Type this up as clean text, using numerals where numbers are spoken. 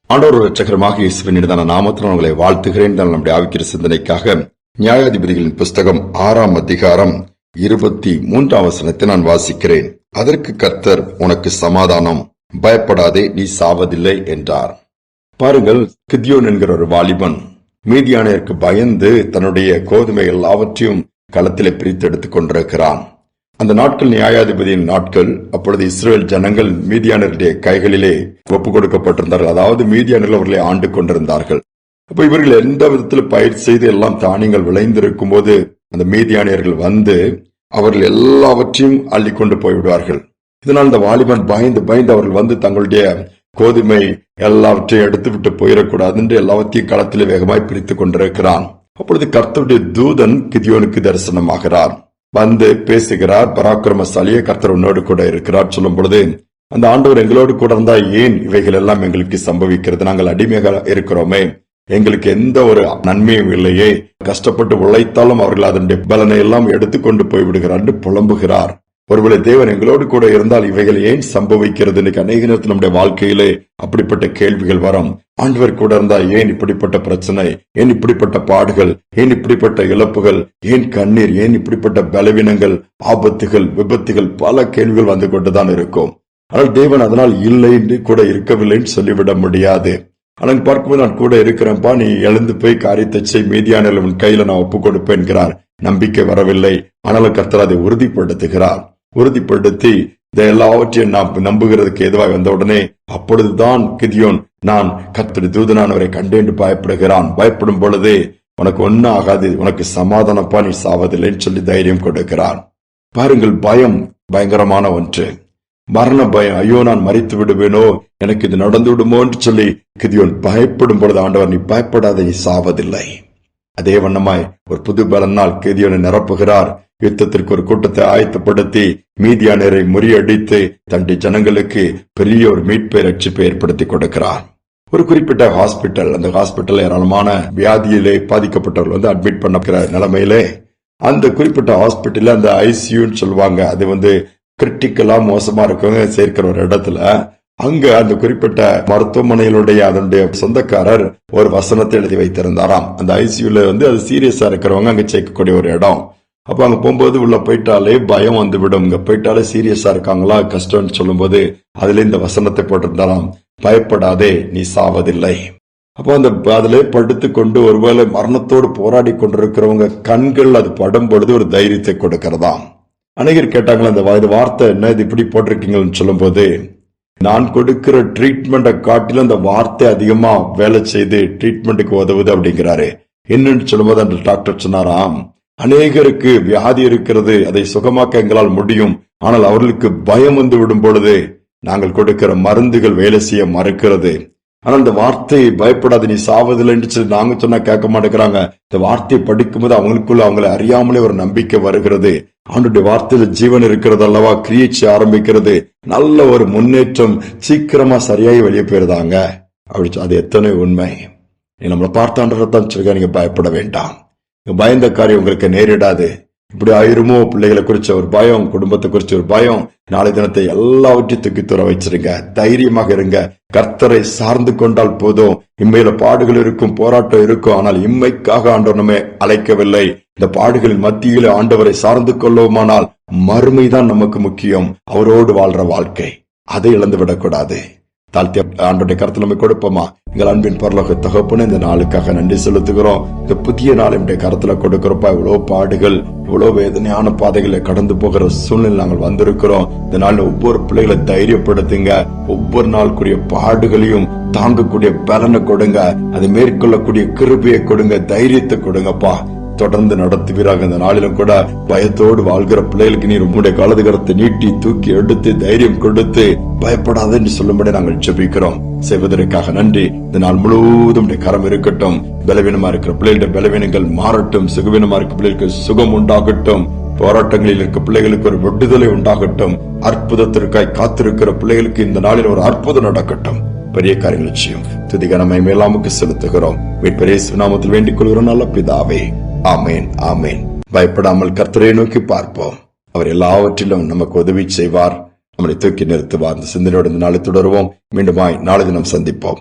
ஆண்டவர் இரட்சகருமாக இயேசுவின் இனிதான நாமத்தில் உங்களை வாழ்த்துகிறேன். நம்முடைய ஆவிக்கிற சிந்தனைக்காக நியாயாதிபதிகளின் புஸ்தகம் 6ஆம் அதிகாரம் 23ஆம் வசனத்தை நான் வாசிக்கிறேன். அதற்கு கர்த்தர், உனக்கு சமாதானம், பயப்படாதே, நீ சாவதில்லை என்றார். பாருங்கள், கிதியோன் என்கிற ஒரு வாலிபன் மீதியானியருக்கு பயந்து தன்னுடைய கோதுமை எல்லாவற்றையும் களத்திலே பிரித்து எடுத்துக் கொண்டிருக்கிறான். அந்த நாட்கள் நியாயாதிபதியின் நாட்கள். அப்பொழுது இஸ்ரேல் ஜனங்கள் மீதியானருடைய கைகளிலே ஒப்புக் கொடுக்கப்பட்டிருந்தார்கள். அதாவது மீதியானர்கள் அவர்களை ஆண்டு கொண்டிருந்தார்கள். அப்ப இவர்கள் எந்த விதத்தில் பயிர் செய்து எல்லாம் தானியங்கள் விளைந்திருக்கும் போது அந்த மீதியானியர்கள் வந்து அவர்கள் எல்லாவற்றையும் அள்ளி கொண்டு போய்விடுவார்கள். இதனால் இந்த வாலிபன் பயந்து அவர்கள் வந்து தங்களுடைய கோதுமை எல்லாவற்றையும் எடுத்துவிட்டு போயிடக்கூடாது என்று எல்லாவற்றையும் களத்திலே வேகமாய் பிரித்துக் கொண்டிருக்கிறான். அப்பொழுது கர்த்தருடைய தூதன் கிதியோனுக்கு தரிசனமாகிறார். வந்து பேசுகிறார். பராக்கிரமசாலியே, கர்த்தர் உன்னோடு கூட இருக்கிறார் சொல்லும் பொழுது, அந்த ஆண்டவர் எங்களோடு கூட இருந்தா ஏன் இவைகள் எல்லாம் எங்களுக்கு சம்பவிக்கிறது? நாங்கள் அடிமையாக இருக்கிறோமே, எங்களுக்கு எந்த ஒரு நன்மையும் இல்லையே, கஷ்டப்பட்டு உழைத்தாலும் அவர்கள் அதனுடைய பலனை எல்லாம் எடுத்துக்கொண்டு போய்விடுகிறார் என்று புலம்புகிறார். ஒருவேளை தேவன் எங்களோடு கூட இருந்தால் இவைகள் ஏன் சம்பவிக்கிறது? இன்னைக்கு அநேக நேரத்தில் நம்முடைய வாழ்க்கையிலே அப்படிப்பட்ட கேள்விகள் வரும். ஆண்டவர் கூட இருந்தா ஏன் இப்படிப்பட்ட பிரச்சனை, ஏன் இப்படிப்பட்ட பாடுகள், ஏன் இப்படிப்பட்ட இழப்புகள், ஏன் கண்ணீர், ஏன் இப்படிப்பட்ட பலவீனங்கள், ஆபத்துகள், விபத்துகள், பல கேள்விகள் வந்து கொண்டுதான் இருக்கும். ஆனால் தேவன் அதனால் இல்லை என்று கூட இருக்கவில்லைன்னு சொல்லிவிட முடியாது. ஆனால் பார்க்கும்போது நான் கூட இருக்கிறேன்ப்பா, நீ எழுந்து போய் காரியத்தை செய், மீதியான உன் கையில நான் ஒப்புக் கொடுப்பேன் என்கிறார். நம்பிக்கை வரவில்லை. ஆனாலும் கர்த்தர் அதை உறுதிப்படுத்துகிறார். உறுதிப்படுத்தி இந்த எல்லாவற்றையும் நாம் நம்புகிறதுக்கு எதுவாக வந்த உடனே அப்பொழுதுதான் கிதியோன், நான் கர்த்தருடைய தூதனானவரை கண்டேன் பயப்படுகிறான். பயப்படும் பொழுதே, உனக்கு ஒன்னும் ஆகாது, உனக்கு சமாதானப்பா, நீ சாவதில்லைன்னு சொல்லி தைரியம் கொடுக்கிறான். பாருங்கள், பயம் பயங்கரமான ஒன்று. மரண பயம். ஐயோ, நான் மரித்து விடுவேனோ, எனக்கு இது நடந்து விடுமோ என்று சொல்லி கிதியோன் பயப்படும் பொழுது ஆண்டவர், நீ பயப்படாத, நீ சாவதில்லை. அதே வண்ணமாய் ஒரு புது பலனால் கிதியோனை நிரப்புகிறார். யுத்தத்திற்கு ஒரு கூட்டத்தை ஆயத்தப்படுத்தி மீதியானரை முறியடித்து தன்னுடைய ஜனங்களுக்கு பெரிய ஒரு மீட்பை ரட்சிப்பை ஏற்படுத்தி கொடுக்கிறார். ஒரு குறிப்பிட்ட ஹாஸ்பிட்டல், அந்த ஹாஸ்பிட்டல் ஏராளமான வியாதியிலே பாதிக்கப்பட்டவர்கள் வந்து அட்மிட் பண்ண நிலைமையிலே, அந்த குறிப்பிட்ட ஹாஸ்பிட்டல் அந்த ஐசியூன்னு சொல்லுவாங்க, அது வந்து கிரிட்டிக்கலா மோசமா இருக்கவங்க சேர்க்கிற ஒரு இடத்துல, அங்க அந்த குறிப்பிட்ட மருத்துவமனையிலுடைய அதனுடைய சொந்தக்காரர் ஒரு வசனத்தை எழுதி வைத்திருந்தாராம். அந்த ஐசியூல வந்து அது சீரியஸா இருக்கிறவங்க அங்க சேர்க்கக்கூடிய ஒரு இடம். அப்ப அங்க போகும்போது உள்ள போயிட்டாலே பயம் வந்து விடும். இங்க போயிட்டாலே சீரியஸா இருக்காங்களா, கஷ்டம்னு சொல்லும் போது அதுல இந்த வசனத்தை போட்டிருந்தாராம், பயப்படாதே, நீ சாவதில்லை. அப்போ அந்த அதிலே படுத்து கொண்டு ஒருவேளை மரணத்தோடு போராடி கொண்டிருக்கிறவங்க கண்கள் அது படும் பொழுது ஒரு தைரியத்தை கொடுக்கிறதாம். அநேகர் கேட்டாங்களா, இந்த வார்த்தை என்ன இது இப்படி போட்டிருக்கீங்கன்னு சொல்லும் போது, நான் கொடுக்கிற ட்ரீட்மெண்ட்டை காட்டிலும் அந்த வார்த்தை அதிகமா வேலை செய்து ட்ரீட்மெண்ட்டுக்கு உதவுது அப்படிங்கிறாரு. என்னன்னு சொல்லும்போது அந்த டாக்டர் சொன்னாராம், அநேகருக்கு வியாதி இருக்கிறது, அதை சுகமாக்க எங்களால் முடியும், ஆனால் அவர்களுக்கு பயம் வந்து விடும் பொழுது நாங்கள் கொடுக்கிற மருந்துகள் வேலை செய்ய மறுக்கிறது. ஆனால் இந்த வார்த்தையை பயப்படாது, நீ சாவதில்லைன்னு சொல்லி நாங்க சொன்னா கேட்க மாட்டேங்கிறாங்க. இந்த வார்த்தையை படிக்கும்போது அவங்களுக்குள்ள அவங்களை அறியாமலே ஒரு நம்பிக்கை வருகிறது. அவனுடைய வார்த்தையில ஜீவன் இருக்கிறது அல்லவா, கிரியேச்சு ஆரம்பிக்கிறது, நல்ல ஒரு முன்னேற்றம், சீக்கிரமா சரியாகி வெளியே போயிருந்தாங்க அப்படி. அது எத்தனை உண்மை. நம்மளை பார்த்தான்றதான் சொல்லுங்க, நீங்க பயப்பட வேண்டாம், பயந்த காரியம் உங்களுக்கு நேரிடாது. இப்படி ஆயிருமோ, பிள்ளைகளை குறிச்ச ஒரு பயம், குடும்பத்தை குறிச்ச ஒரு பயம், நாளை தினத்தை எல்லாவற்றையும் தூக்கி தூர வச்சிருங்க. தைரியமாக இருங்க. கர்த்தரை சார்ந்து கொண்டால் போதும். இம்மையில பாடுகள் இருக்கும், போராட்டம் இருக்கும், ஆனால் இம்மைக்காக ஆண்டவர் நம்மை அழைக்கவில்லை. இந்த பாடுகளின் மத்தியில ஆண்டவரை சார்ந்து கொள்வோமானால் மறுமைதான் நமக்கு முக்கியம். அவரோடு வாழ்ற வாழ்க்கை, அதை இழந்து விடக்கூடாது. தாழ்த்தி ஆண்டோடைய கருத்து நம்ம கொடுப்போமா? எங்கள் அன்பின் பரலோக தகப்பனே, இந்த நாளுக்காக நன்றி செலுத்துகிறோம். இந்த புதிய நாள் என்னுடைய கருத்துல கொடுக்கிறப்பா, இவ்வளவு பாடுகள், இவ்வளவு வேதனையான பாதைகளை கடந்து போகிற சூழ்நிலை நாங்கள் வந்திருக்கிறோம். இந்த நாள் ஒவ்வொரு பிள்ளைகளை தைரியப்படுத்துங்க. ஒவ்வொரு நாளுக்குரிய பாடுகளையும் தாங்கக்கூடிய பலனை கொடுங்க. அதை மேற்கொள்ளக்கூடிய கிருபையை கொடுங்க, தைரியத்தை கொடுங்கப்பா. தொடர்ந்து நடத்துவீராக. இந்த நாளிலும் கூட பயத்தோடு வாழ்கிற பிள்ளைகளுக்கு நீர் உம்முடைய காலது கரத்தை நீட்டி தூக்கி எடுத்து தைரியம் கொடுத்து பயப்படாத என்று சொல்லும்படி நாங்கள் ஜெபிக்கிறோம். செய்வதற்காக நன்றி. இந்த நாள் முழுவதும் கரம் இருக்கட்டும். பலவீனமா இருக்கிற பிள்ளைகளுடைய பலவீனங்கள் மாறட்டும். சுகவீனமா இருக்க பிள்ளைகளுக்கு சுகம் உண்டாகட்டும். போராட்டங்களில் இருக்க பிள்ளைகளுக்கு ஒரு விடுதலை உண்டாகட்டும். அற்புதத்திற்காய் காத்திருக்கிற பிள்ளைகளுக்கு இந்த நாளில் ஒரு அற்புதம் நடக்கட்டும். பெரிய காரியங்கள் நிச்சயம் துதிகரமை மேலாமுக்கு செலுத்துகிறோம். பெரிய நாமத்தில் வேண்டிக் கொள்கிறோம் நல்ல பிதாவே. ஆமேன், ஆமேன். பயப்படாமல் கர்த்தரை நோக்கி பார்ப்போம். அவர் எல்லாவற்றிலும் நமக்கு உதவி செய்வார், நம்மளை தூக்கி நிறுத்துவார். இந்த சிந்தனையோடு இந்த நாளை தொடருவோம். மீண்டுமாய் நாளை தினம் சந்திப்போம்.